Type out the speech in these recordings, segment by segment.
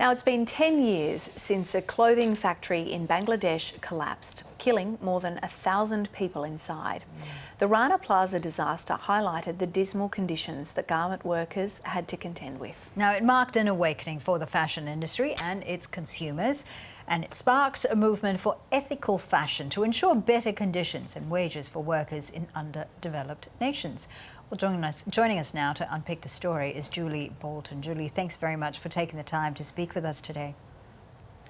Now, it's been 10 years since a clothing factory in Bangladesh collapsed, killing more than 1,000 people inside. The Rana Plaza disaster highlighted the dismal conditions that garment workers had to contend with. Now, it marked an awakening for the fashion industry and its consumers, and it sparked a movement for ethical fashion to ensure better conditions and wages for workers in underdeveloped nations. Well, joining us now to unpick the story is Julie Bolton. Julie, thanks very much for taking the time to speak with us today.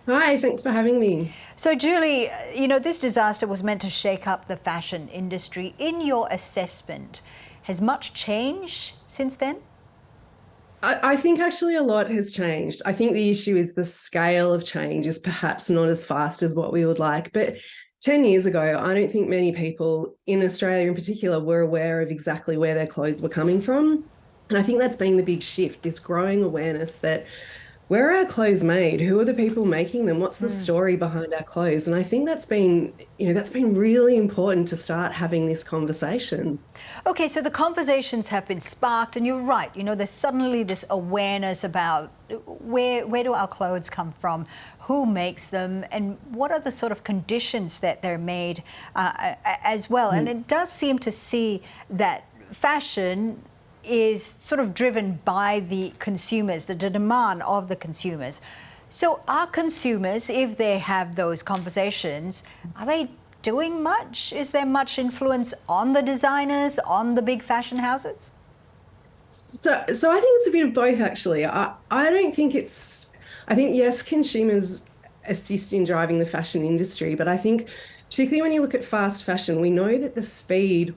Hi, thanks for having me. So, Julie, you know, this disaster was meant to shake up the fashion industry. In your assessment, has much changed since then? I think actually a lot has changed. I think the issue is the scale of change is perhaps not as fast as what we would like. But 10 years ago, I don't think many people in Australia in particular were aware of exactly where their clothes were coming from. And I think that's been the big shift, this growing awareness that where are our clothes made? Who are the people making them? What's the story behind our clothes? And I think that's been really important to start having this conversation. Okay, so the conversations have been sparked, and you're right. You know, there's suddenly this awareness about where do our clothes come from, who makes them, and what are the sort of conditions that they're made as well. And it does seem to see that fashion is sort of driven by the consumers, the demand of the consumers. So are consumers, if they have those conversations, are they doing much? Is there much influence on the designers, on the big fashion houses? So I think it's a bit of both, actually. I think yes, consumers assist in driving the fashion industry, but I think particularly when you look at fast fashion, we know that the speed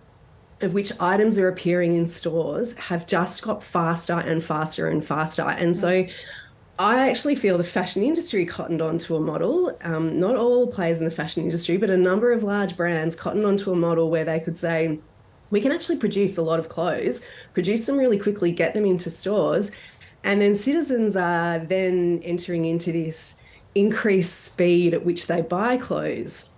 of which items are appearing in stores have just got faster and faster and faster. And so I actually feel the fashion industry cottoned onto a model, not all players in the fashion industry, but a number of large brands cottoned onto a model where they could say, we can actually produce a lot of clothes, produce them really quickly, get them into stores, and then citizens are then entering into this increased speed at which they buy clothes.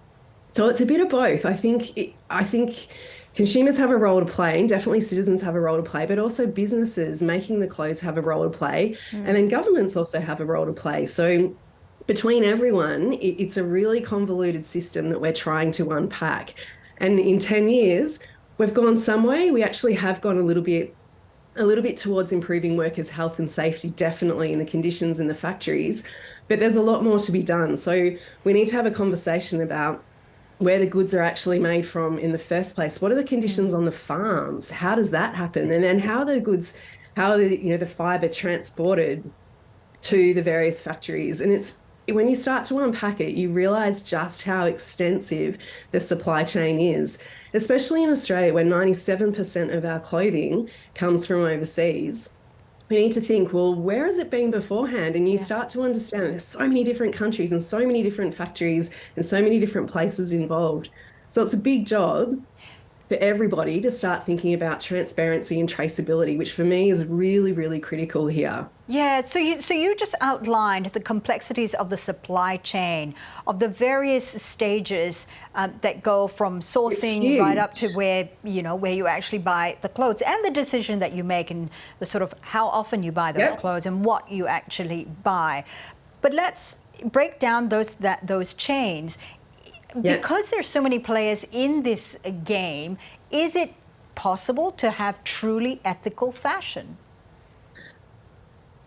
So it's a bit of both. I think consumers have a role to play, and definitely citizens have a role to play, but also businesses making the clothes have a role to play, and then governments also have a role to play. So between everyone, it's a really convoluted system that we're trying to unpack. And in 10 years, we've gone some way. We actually have gone a little bit towards improving workers' health and safety, definitely in the conditions in the factories, but there's a lot more to be done. So we need to have a conversation about where the goods are actually made from in the first place. What are the conditions on the farms? How does that happen? And then how are the fibre transported to the various factories? And it's when you start to unpack it, you realise just how extensive the supply chain is, especially in Australia, where 97% of our clothing comes from overseas. We need to think, well, where has it been beforehand? And you start to understand there's so many different countries and so many different factories and so many different places involved. So it's a big job for everybody to start thinking about transparency and traceability, which for me is really, really critical here. Yeah, so you just outlined the complexities of the supply chain, of the various stages that go from sourcing right up to where you actually buy the clothes, and the decision that you make and the sort of how often you buy those clothes and what you actually buy. But let's break down those chains. Because there's so many players in this game, is it possible to have truly ethical fashion?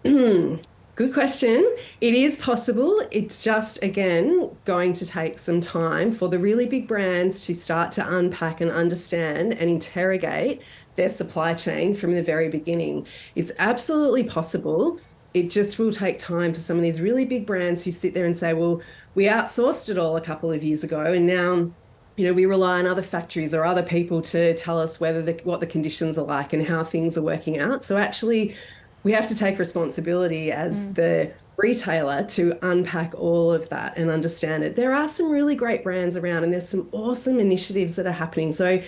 Good question. It is possible. It's just, again, going to take some time for the really big brands to start to unpack and understand and interrogate their supply chain from the very beginning. It's absolutely possible. It just will take time for some of these really big brands who sit there and say, well, we outsourced it all a couple of years ago, and now we rely on other factories or other people to tell us what the conditions are like and how things are working out. So actually, we have to take responsibility as the retailer to unpack all of that and understand it. There are some really great brands around, and there's some awesome initiatives that are happening. So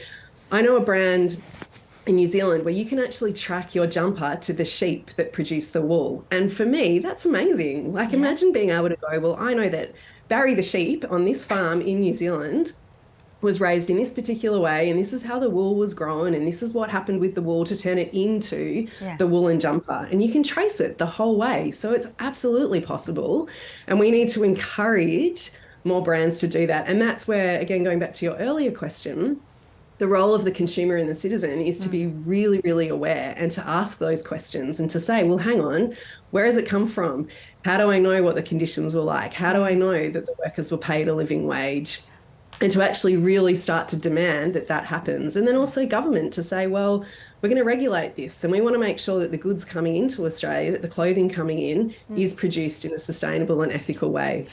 I know a brand in New Zealand where you can actually track your jumper to the sheep that produce the wool. And for me, that's amazing. Like, imagine being able to go, well, I know that Barry the sheep on this farm in New Zealand was raised in this particular way, and this is how the wool was grown, and this is what happened with the wool to turn it into the woolen jumper. And you can trace it the whole way. So it's absolutely possible. And we need to encourage more brands to do that. And that's where, again, going back to your earlier question, the role of the consumer and the citizen is to be really, really aware and to ask those questions and to say, well, hang on, where has it come from? How do I know what the conditions were like? How do I know that the workers were paid a living wage? And to actually really start to demand that that happens. And then also government to say, well, we're going to regulate this and we want to make sure that the goods coming into Australia, that the clothing coming in is produced in a sustainable and ethical way.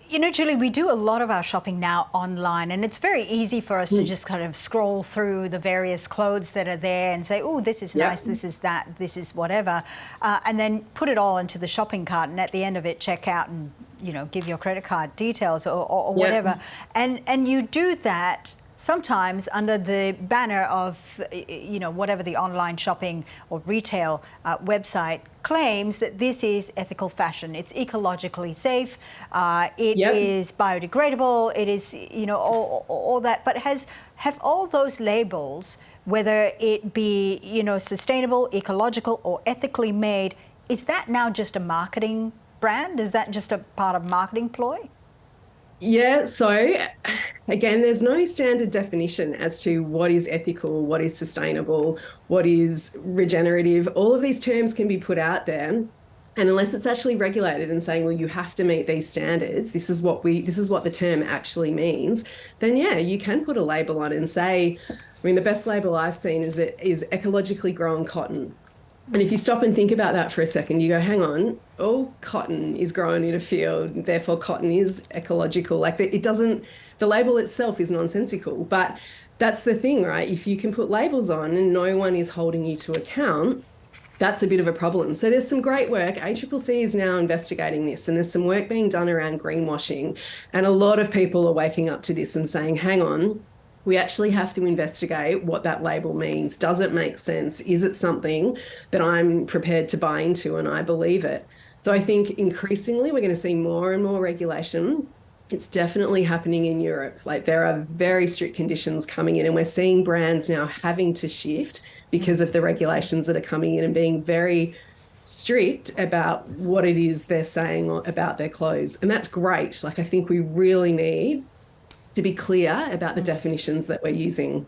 You know, Julie, we do a lot of our shopping now online, and it's very easy for us to just kind of scroll through the various clothes that are there and say, oh, this is nice, this is that, this is whatever, and then put it all into the shopping cart, and at the end of it, check out and, you know, give your credit card details or whatever. And you do that sometimes under the banner of, you know, whatever the online shopping or retail website claims that this is ethical fashion. It's ecologically safe. It is biodegradable. It is, you know, all that. But have all those labels, whether it be, you know, sustainable, ecological, or ethically made, is that now just a marketing brand? Is that just a part of marketing ploy? Yeah, so again, there's no standard definition as to what is ethical, what is sustainable, what is regenerative. All of these terms can be put out there. And unless it's actually regulated and saying, well, you have to meet these standards, this is what the term actually means, then yeah, you can put a label on it and say, I mean, the best label I've seen is ecologically grown cotton. And if you stop and think about that for a second, you go, hang on, all cotton is grown in a field, therefore cotton is ecological. Like it doesn't, the label itself is nonsensical. But that's the thing, right? If you can put labels on and no one is holding you to account, that's a bit of a problem. So there's some great work. ACCC is now investigating this, and there's some work being done around greenwashing. And a lot of people are waking up to this and saying, hang on, we actually have to investigate what that label means. Does it make sense? Is it something that I'm prepared to buy into and I believe it? So I think increasingly we're going to see more and more regulation. It's definitely happening in Europe. Like there are very strict conditions coming in, and we're seeing brands now having to shift because of the regulations that are coming in and being very strict about what it is they're saying about their clothes. And that's great. Like I think we really need to be clear about the definitions that we're using.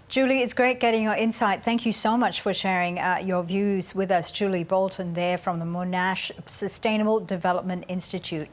Julie, it's great getting your insight. Thank you so much for sharing your views with us. Julie Bolton there from the Monash Sustainable Development Institute.